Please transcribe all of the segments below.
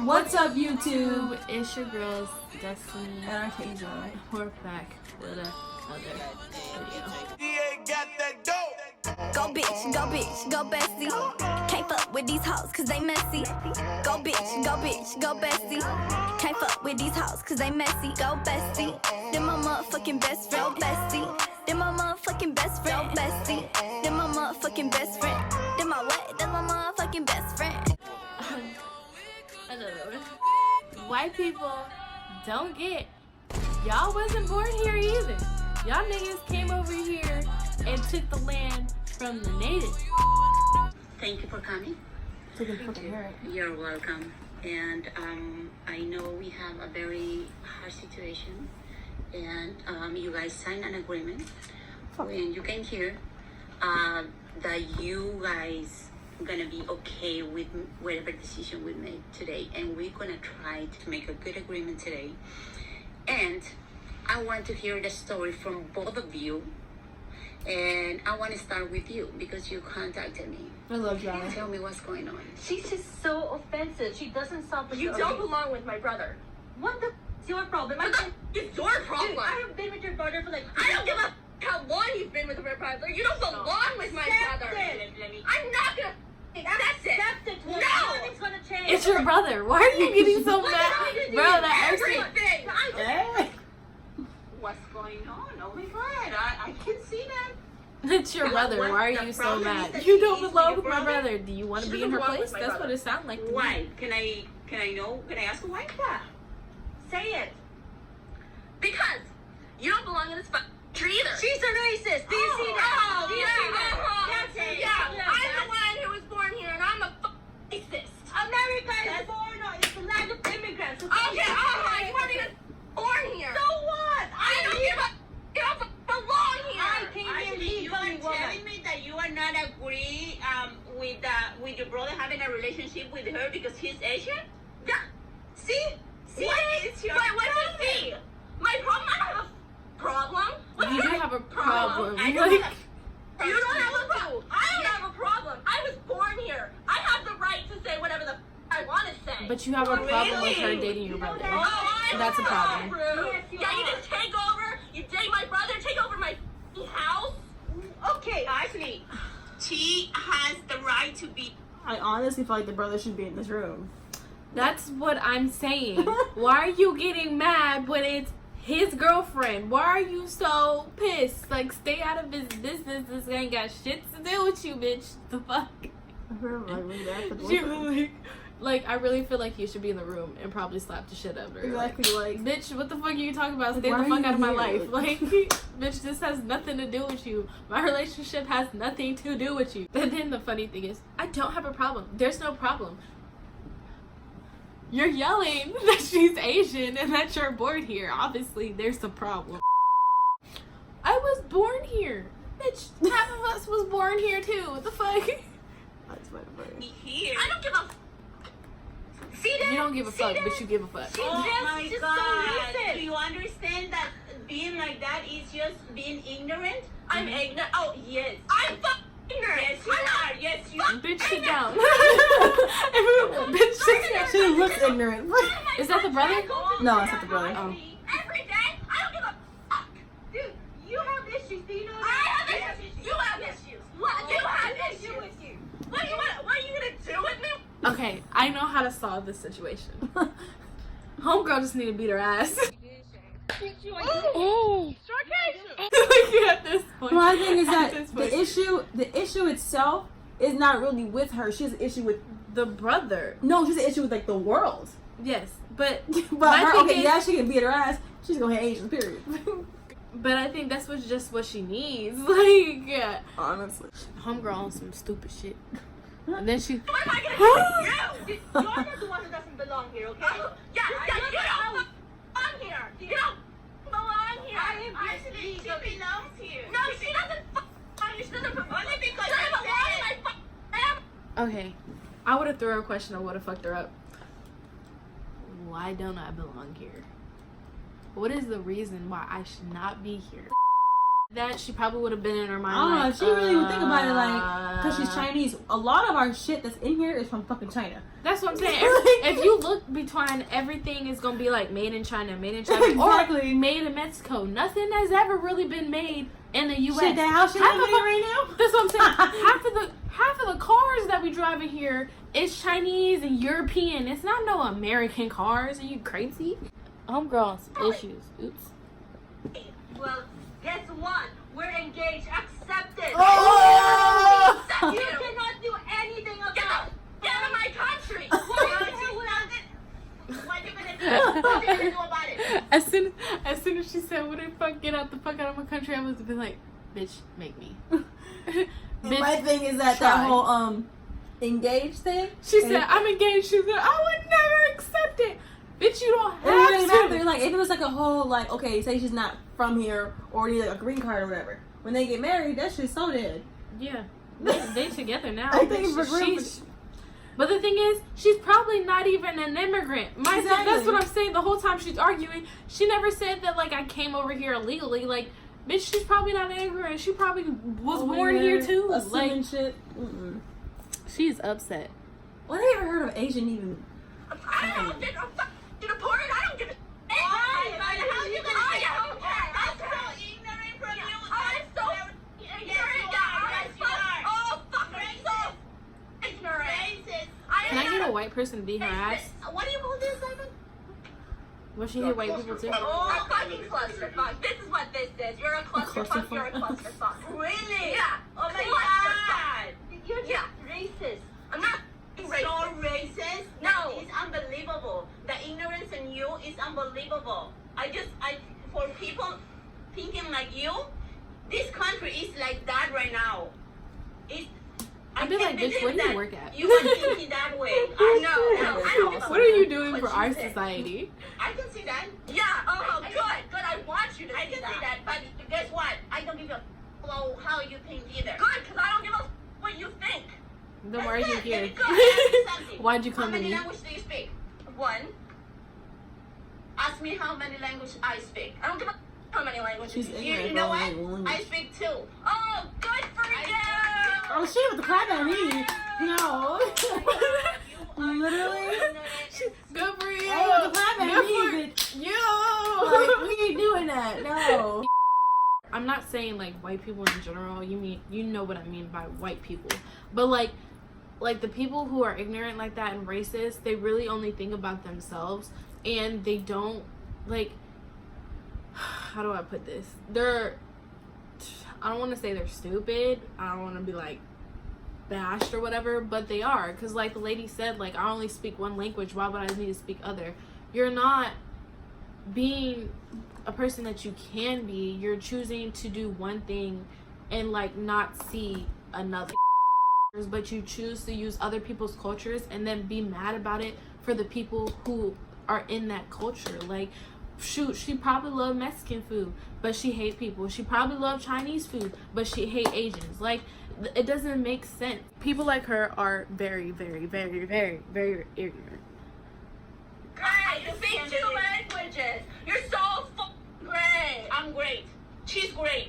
What's up, YouTube? It's your girls, Destiny And Artesia. We're back with another video. Go bitch, go bestie. Can't fuck with these hoes cause they messy. Go bitch, go bestie. Can't fuck with these hoes cause they messy. Go bestie. Then my motherfucking best friend, bestie. Then my motherfucking best friend, bestie. Then my motherfucking best friend. Then my what? Then my motherfucking best friend. White people don't get. Y'all wasn't born here either. Y'all niggas came over here and took the land from the natives. Thank you for coming. You're welcome. And I know we have a very hard situation, and you guys signed an agreement when you came here that you guys gonna be okay with whatever decision we make today, and we're gonna try to make a good agreement today. And I want to hear the story from both of you, and I want to start with you because you contacted me. I love Johnny. Tell me what's going on. She's just so offensive. She doesn't stop the You don't belong with my brother. What the is your problem? It's your problem. Dude, I have been with your brother for like. I don't give a how long you've been with my brother. You don't belong with my brother. Let me. I'm not gonna accept it. No, nothing's gonna change. It's your brother. Why are you getting so mad? Bro, that Everything. What's going on? Oh my God, I can see that. It's your brother. Why are you so mad? You don't belong with my brother. Do you want to be in her place? That's what it sounds like to me. Why? Can I know? Can I ask why? Yeah. Say it. Because you don't belong in this country either. She's a racist. Do you see that? Oh, Do you see that? That's it. Yeah, I'm the one who was born here, and I'm a racist. America is born. It's the land of immigrants. Okay, you weren't even born here. So what? I don't give a. You don't belong here. I came here Actually, you are legally, woman. telling me that you are not agree with your brother having a relationship with her because he's Asian? Yeah. See? What is your What's the see? My problem? I don't have a problem. You do have a problem. I Like, don't have You don't have a problem. I don't have a problem. I was born here. I have the right to say whatever the I want to say. but you have a problem with her dating your brother. That's a problem. Yeah, you just take over. You date my brother. Take over my house. Okay. Actually, she has the right to be. I honestly feel like the brother should be in this room. That's what I'm saying. Why are you getting mad when it's his girlfriend? Why are you so pissed? Like, stay out of his business. This ain't got shit to do with you, bitch. The fuck? Like, I really feel like you should be in the room and probably slap the shit out of her. Exactly, like, Bitch, what the fuck are you talking about? Stay why the are fuck you out of my here? life. Like, bitch, this has nothing to do with you. My relationship has nothing to do with you. And then the funny thing is, I don't have a problem. There's no problem. You're yelling that she's Asian and that you're born here. Obviously, there's a problem. I was born here. Bitch, half of us was born here too. What the fuck? that's my brother. Here. I don't give a. See that? You don't give a fuck, but you give a fuck. Oh my just God! so racist. Do you understand that being like that is just being ignorant? I'm ignorant. Oh, Yes. I'm fucking ignorant. Yes, you are. Yes, you. Bitch, sit down. Bitch, sit down. She looks ignorant. Is that the brother? No, it's not the brother. Oh. Every day, I don't give a fuck. Dude, you have issues. Do you know I that? have issues. You have issues. What? You have issues. with you. What are you gonna do with me? Okay, I know how to solve this situation. Homegirl just need to beat her ass. Oh. Like, at this point. My thing is that At this point. the issue itself is not really with her. She has an issue with The brother. no. She has an issue with like the world. Yes, but But my her, thing okay, is- yeah, she can beat her ass. She's gonna hate Asians. Period. But I think that's just what she needs. Like, yeah. Honestly. Homegirl on some stupid shit. And then she. What am I gonna do? You're not the one who doesn't belong here, okay? Yeah, you don't belong here. You don't belong here. Actually, she belongs here. No, she doesn't belong here. She doesn't belong Only because She doesn't I belong in said my family. Okay, I would have threw her a question. I would have fucked her up. Why don't I belong here? What is the reason why I should not be here? that, she probably would have been in her mind. I don't know. like, If she really would think about it, like, because she's Chinese. A lot of our shit that's in here is from fucking China. That's what I'm saying. If you look between, everything is gonna be like made in China, Exactly. or made in Mexico. Nothing has ever really been made in the U.S. Shit, that house she living in right now. That's what I'm saying. half of the cars that we drive in here is Chinese and European. It's not no American cars. Are you crazy? Homegirls issues. Oops. Well, guess what? We're engaged. Accept it. Oh! You cannot do anything about it. Get out of my country! What are you gonna do about it? As soon as she said, "What the fuck? Get out the fuck out of my country," I was been like, "Bitch, make me." And my thing is that try. that whole engaged thing. She said, "I'm engaged." She said, "I would never accept it." Bitch, you don't It really have matter. to. Like if it was like a whole like, okay, say she's not from here or need like a green card or whatever. When they get married, that shit's so dead. Yeah, they together now. I think for real. She's- But the thing is, she's probably not even an immigrant. Exactly. That's what I'm saying. The whole time she's arguing, she never said that, like, I came over here illegally. Like, bitch, she's probably not an immigrant. She probably was born here too. Assuming Like, shit. Mm-mm. she's upset. Well, I never heard of Asian even. I don't get deported. I don't give a shit. How you gonna I'm so ignorant from you. I'm so ignorant. Oh, fuck. I'm so ignorant. Can I get a white person to beat her ass? What do you call this, Simon? Will she hit white people too? Oh, fucking clusterfuck. This is what this is. You're a clusterfuck. You're a clusterfuck. Really? Yeah. Oh my god. You're just racist. I'm not racist. So racist. No. It's unbelievable. The ignorance in you is unbelievable. For people thinking like you, this country is like that right now. I'd be like, bitch, where do you work at? You are thinking that way. I know. What are you doing for What our you said. society? I can see that. Yeah. Oh, I- good. I want you to I see can that. see that. But guess what? I don't give a well how you think either. Good, because I don't give a what you think. Then why are you here? Why'd you come How to many me? languages do you speak? One. Ask me how many languages I speak. I don't give a how many languages. She's You ignorant. know bro, what? like, one. I speak two. Oh, good for you. Oh shit! With the clap at me. No. Literally. Good for you. Hey, with the clap at me, bitch. You. Like, we ain't doing that. No. I'm not saying like white people in general. You know what I mean by white people, but like the people who are ignorant like that and racist, they really only think about themselves, and they don't like. How do I put this? I don't want to say they're stupid. I don't want to be like bashed or whatever, but they are, because like the lady said, like, I only speak one language. Why would I need to speak other? You're not being a person that you can be. You're choosing to do one thing and like not see another, but you choose to use other people's cultures and then be mad about it for the people who are in that culture. Like, shoot, she probably loved Mexican food, but she hate people. She probably loved Chinese food, but she hate Asians. Like, it doesn't make sense. People like her are very, very, very, very, very ignorant. Great. You speak 2 languages. You're so great. I'm great. She's great.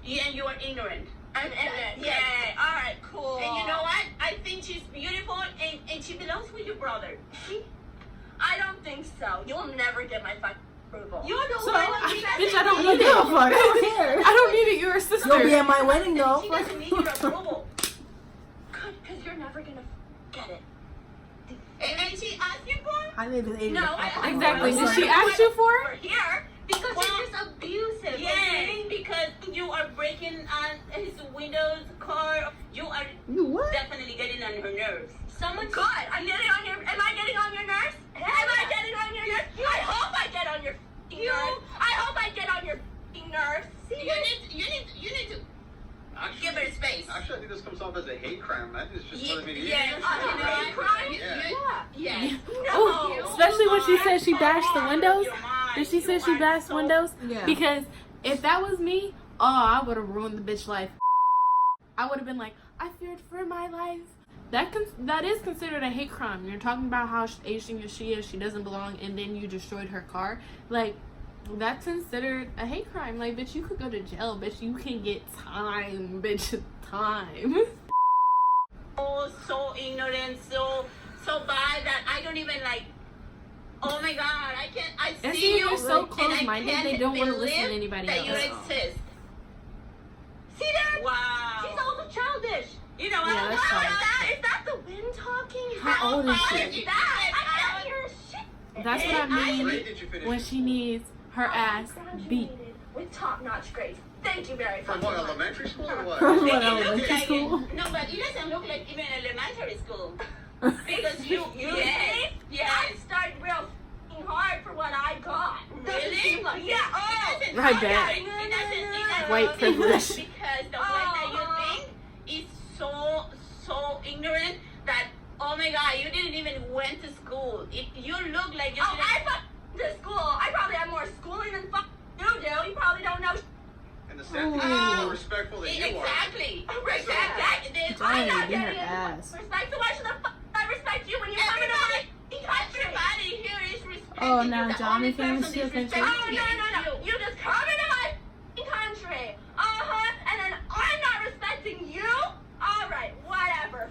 And you are ignorant. I'm ignorant. Yes. Yay. All right. Cool. And you know what? I think she's beautiful and she belongs with your brother. I don't think so. You'll never get my fucking approval. You're the So, one Bitch, I don't I don't need give a it. fuck. I don't care. I don't need it. You're a sister. You'll be at my wedding though. She doesn't need your approval. Good, because you're never gonna get it. And she asked you for it? I live in Asia. No, Exactly. Well, Did she ask you for We're it? here. Because Well, you're just abusive. yes. Because you are breaking on his windows, car. You are You what? definitely getting on her nerves. Someone Good. I'm getting on your. Am I getting on your nerves? Am I getting on your nerves? I hope I get on your nerves. I hope I get on your nerves. You need to give her space. Actually, I think this comes off as a hate crime. I think it's just another media. Yes. hate crime? Yes. Oh, especially when she said she bashed the windows. Did she say she bashed windows? Yeah. Because if that was me, oh, I would have ruined the bitch life. I would have been like, I feared for my life. That is considered a hate crime. You're talking about how Asian she is, she doesn't belong, and then you destroyed her car. Like, That's considered a hate crime. Like, bitch, you could go to jail. Bitch, you can get time. Bitch, time. Oh, so ignorant, so bad that I don't even like. Oh my God, I can't. I And see see, you. they're so and I close-minded, can't they don't want to listen to believe anybody that else. you exist. See that? Wow. She's also childish. You know, Yeah, that's fine. Is that the wind talking? How old is she? Is that? I can't hear shit. That's what I What mean grade did you finish? when she needs her ass beat. Graduated with top-notch grades. Thank you very much. From what, elementary school or what? From It what, looks elementary like school? No, but it doesn't look like even elementary school. Because you I yes. started real f***ing hard for what I got. Doesn't Really? seem like Yeah. it. Oh, it doesn't I sound bet. like- It doesn't White privilege. Because the way that you think is so ignorant that, oh my God, you didn't even went to school. You look like you Oh, didn't. I f***ing to school. I probably have more schooling than f***ing you do. You probably don't know. And the sad thing is, Oh. more respectful than you are. Exactly. Respect. I'm I'm Johnny, not get her getting ass. respect. So why should the f*** I respect you when you're coming to my f***ing country? Everybody here is respecting Oh, you. now The Johnny only came person into your country? Oh, disrespecting no. you. You just come into my f***ing country. And then I'm not respecting you? Alright, whatever.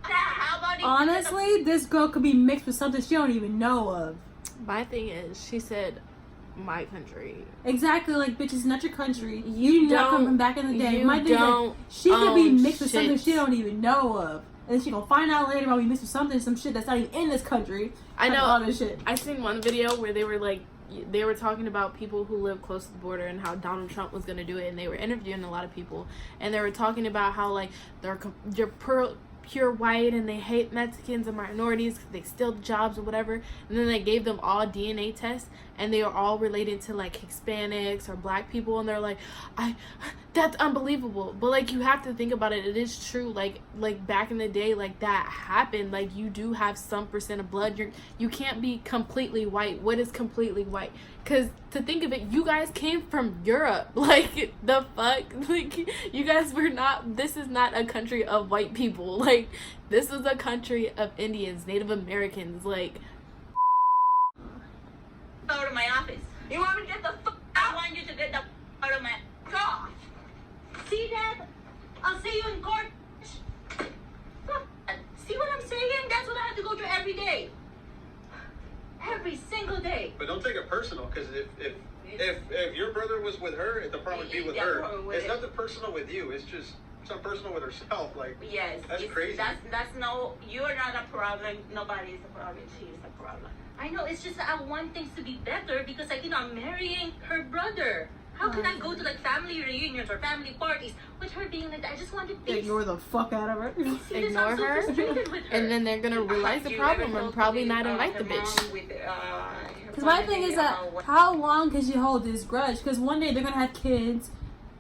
How about if Honestly, this girl could be mixed with something she don't even know of. My thing is, she said, my country. Exactly, like, bitch, it's not your country. You You not don't- from back in the day. you My thing is, like, don't she could be own mixed with something shit. she don't even know of. And she gonna find out later about we mixed with something, some shit that's not even in this country. I know. All this shit. I seen one video where they were like, they were talking about people who live close to the border and how Donald Trump was going to do it, and they were interviewing a lot of people, and they were talking about how like they're pure white and they hate Mexicans and minorities because they steal jobs or whatever, and then they gave them all DNA tests and they were all related to like Hispanics or black people, and they're like, that's unbelievable. But like, you have to think about it, it is true. Like back in the day, like that happened. Like, you do have some percent of blood. You can't be completely white. What is completely white? Because to think of it, you guys came from Europe. Like, the fuck? Like, you guys were not, this is not a country of white people. Like, this is a country of Indians, Native Americans. Like, out of my office? You want me to get the f*** I want you to get the out of my off? See that? I'll see you in court. See what I'm saying? That's what I have to go through every day. Every single day. But don't take it personal, because if your brother was with her, the problem would be with Yeah, her. problem with It's it. nothing personal with you. It's something personal with herself. Like, yes. That's crazy. That's no. You are not a problem. Nobody is a problem. She is a problem. I know, it's just that I want things to be better because I'm marrying her brother. How can I go to like family reunions or family parties with her being like that? I just wanted peace. Ignore the fuck out of her. See this? ignore I'm so her, frustrated with her. and then they're gonna realize the You problem ever and told probably the, not invite the her bitch. mom with, her Because my thing family is that about what- how long can she hold this grudge? Because one day they're gonna have kids,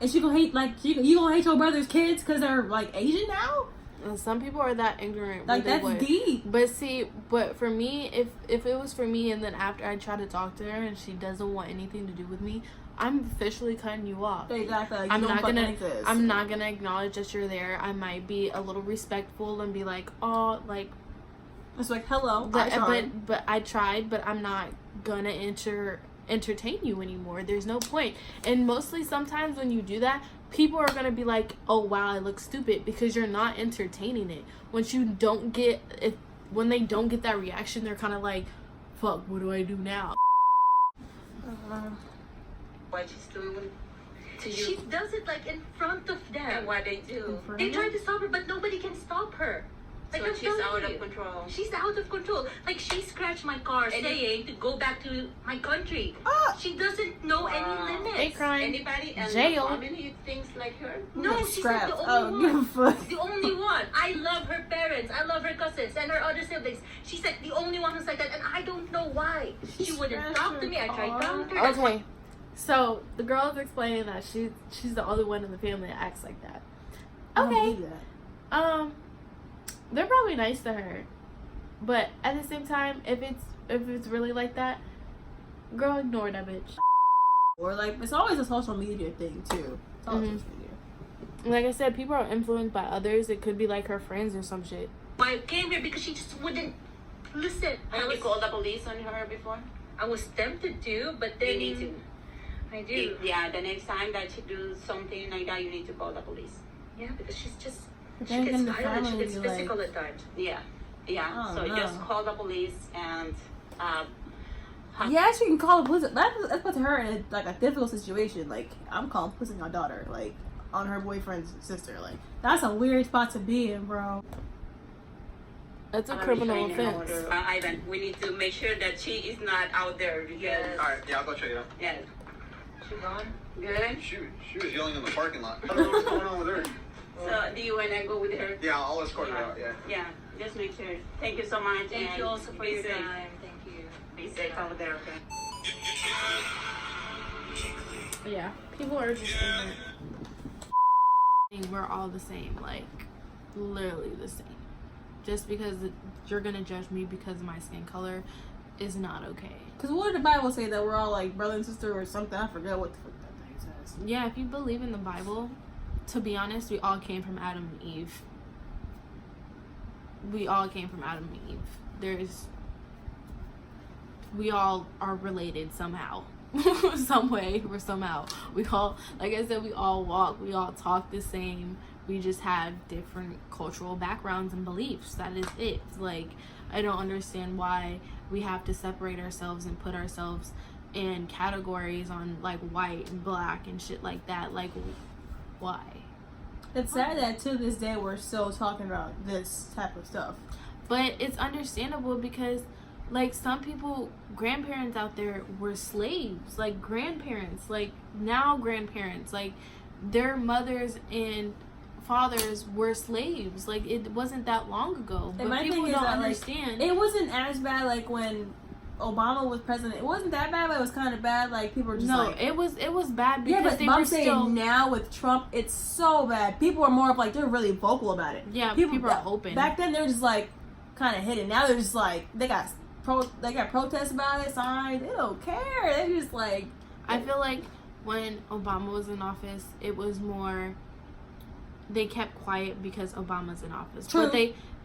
and she gonna hate you gonna hate your brother's kids because they're like Asian now. And some people are that ignorant. Like, where they that's would. deep. But see, for me, if it was for me, and then after I try to talk to her and she doesn't want anything to do with me, I'm officially cutting you off. Exactly. Like, I'm you don't not fucking gonna. exist. I'm not gonna acknowledge that you're there. I might be a little respectful and be like, oh, like. It's like, hello. But I tried. But I'm not gonna entertain you anymore. There's no point. And mostly, sometimes when you do that, people are gonna be like, oh wow, I look stupid, because you're not entertaining it. When they don't get that reaction, they're kind of like, fuck, what do I do now? what she's doing to you She does it like in front of and them. what they do. They try to stop her, but nobody can stop her. Like, So I'm she's telling out you. of control. She's out of control. Like, she scratched my car saying to go back to my country. She doesn't know any limits. Hate crime. Anybody else Jail. in the family thinks like her? No, she's Scraps. like the Oh, only give a one. fuck. The only one. I love her parents. I love her cousins and her other siblings. She's like the only one who's like that, and I don't know why. She wouldn't scratched talk to her me. I tried car. talking to her. Okay, so the girl is explaining that she's the only one in the family that acts like that. I don't Okay. believe that. They're probably nice to her, but at the same time, if it's really like that, girl, ignore that bitch. Or like, it's always a social media thing too. It's always Mhm. social media. Like I said, people are influenced by others. It could be like her friends or some shit. I came here because she just wouldn't listen. Have you called the police on her before? I was tempted to, but then You need to. I do. Yeah, the next time that you do something like that, you need to call the police. Yeah, because she gets then again, the violent, she family gets be like- physical at times. Yeah. Oh, So no. just call the police and Yeah, she can call the police. That's puts her in like a difficult situation. Like, I'm calling police on your daughter, like on her boyfriend's sister. Like, that's a weird spot to be in, bro. That's a I'm criminal trying to offense. order- Ivan, we need to make sure that she is not out there. Because, Yes. All right, yeah, I'll go check it out. Yeah. She gone? Good. She was yelling in the parking lot. I don't know what's going on with her. So do you want to go with her? Yeah, I'll escort her out. Yeah. Yeah. Just make sure. Thank you so much. Thank and you also for be your safe. time. Thank you. Be safe over there, okay? Yeah, people are just ignorant. We're all the same, like literally the same. Just because you're gonna judge me because of my skin color is not okay. Because what did the Bible say, that we're all like brother and sister or something? I forget what the fuck that thing says. Yeah, if you believe in the Bible, to be honest, we all came from Adam and Eve. We all came from Adam and Eve. We all are related somehow. Some way or somehow. We all, like I said, we all walk, we all talk the same. We just have different cultural backgrounds and beliefs. That is it. Like, I don't understand why we have to separate ourselves and put ourselves in categories on like white and black and shit like that. Like, why? It's sad that to this day we're still talking about this type of stuff. But it's understandable because, like, some people, grandparents out there were slaves. Like, grandparents, like, now grandparents, like, their mothers and fathers were slaves. Like, it wasn't that long ago. And But my people thing is don't that, like, understand. it wasn't as bad like when Obama was president. It wasn't that bad, but it was kind of bad. Like, people were just no, like... it was bad Yeah, because but they I'm were saying still... now with Trump, it's so bad. People are more of like, they're really vocal about it. Yeah, people are open. Back then, they were just like, kind of hidden. Now they're just like, they got protests about it, signs. They don't care. They're just like... I feel like when Obama was in office, it was more... They kept quiet because Obama's in office. True. But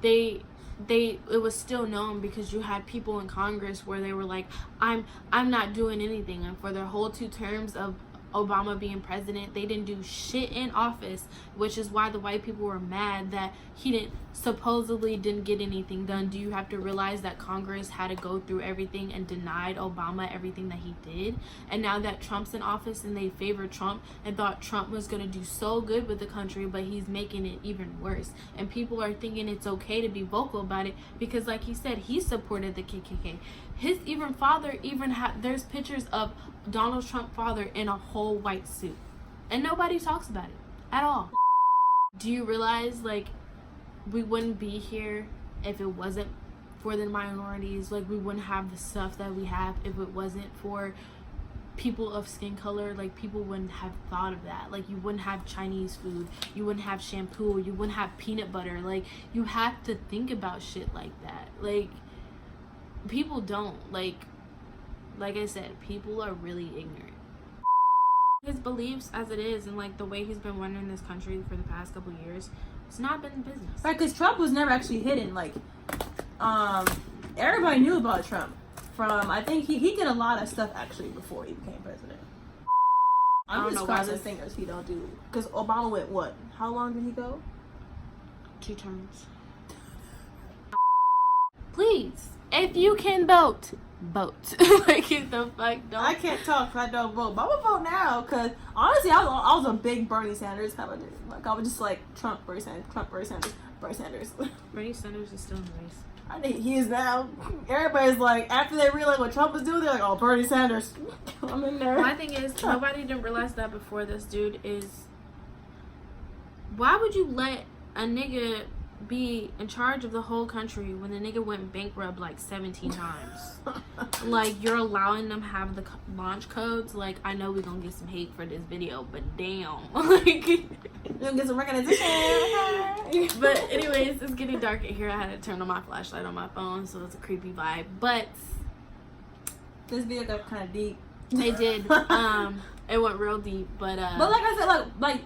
they it was still known because you had people in Congress where they were like, I'm not doing anything. And for their whole 2 terms of Obama being president, they didn't do shit in office, which is why the white people were mad that he supposedly didn't get anything done. Do you have to realize that Congress had to go through everything and denied Obama everything that he did? And now that Trump's in office and they favor Trump and thought Trump was going to do so good with the country, but he's making it even worse. And people are thinking it's okay to be vocal about it because, like he said, he supported the KKK. His father there's pictures of Donald Trump father in a whole white suit. And nobody talks about it at all. Do you realize, like, we wouldn't be here if it wasn't for the minorities? Like, we wouldn't have the stuff that we have if it wasn't for people of skin color. Like, people wouldn't have thought of that. Like, you wouldn't have Chinese food, you wouldn't have shampoo, you wouldn't have peanut butter. Like, you have to think about shit like that. Like, people don't. Like I said, people are really ignorant. His beliefs as it is and like the way he's been running this country for the past couple years, it's not been business. Right, because Trump was never actually hidden. Like, everybody knew about Trump. I think he did a lot of stuff actually before he became president. I'm just crossing fingers he don't do. Because Obama went what? How long did he go? 2 terms. Please, if you can vote. Like, get the fuck don't. I can't talk because I don't vote. But I'm gonna vote now because honestly, I was a big Bernie Sanders kind of dude. Like, I was just like Trump, Bernie Sanders, Trump, Bernie Sanders, Bernie Sanders. Bernie Sanders is still in the race. I think he is now. Everybody's like, after they realize what Trump was doing, they're like, oh, Bernie Sanders. I'm in there. My thing is, nobody didn't realize that before this dude is... Why would you let a nigga be in charge of the whole country when the nigga went bankrupt like 17 times? Like, you're allowing them have the launch codes? Like, I know we're gonna get some hate for this video, but damn. Like, You're gonna get some recognition. but anyways, it's getting dark in here. I had to turn on my flashlight on my phone, so it's a creepy vibe. But this video got kind of deep. it did. It went real deep, but like I said, like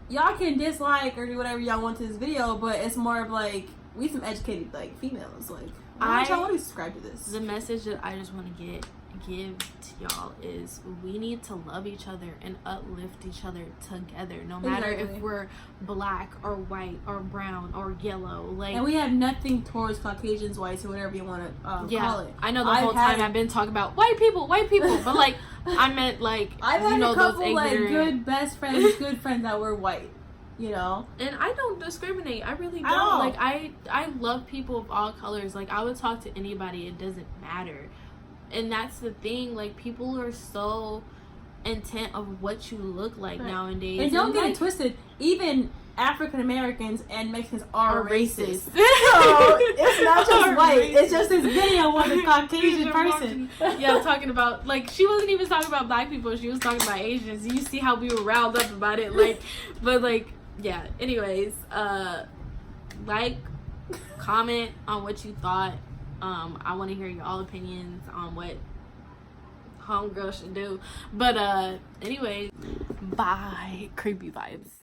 y'all can dislike or do whatever y'all want to this video, but it's more of like, we some educated like females. Like, I want to subscribe to this. The message that I just want to give to y'all is we need to love each other and uplift each other together, no matter if we're black or white or brown or yellow. Like, and we have nothing towards Caucasians, whites, or whatever you want to call it. I know the whole time I've been talking about white people, but like I meant like I've had a couple those like good best friends, good friends that were white. You know, and I don't discriminate. I really don't. Oh. Like I love people of all colors. Like I would talk to anybody. It doesn't matter. And that's the thing. Like people are so intent of what you look like nowadays. And don't get it twisted. Even African Americans and Mexicans are racist. So it's not just white. It's just this video with a Caucasian person. Yeah, talking about like she wasn't even talking about black people. She was talking about Asians. You see how we were riled up about it. Like, but like. Yeah, anyways, like, comment on what you thought. I want to hear y'all opinions on what homegirl should do. But anyways, bye. Creepy vibes.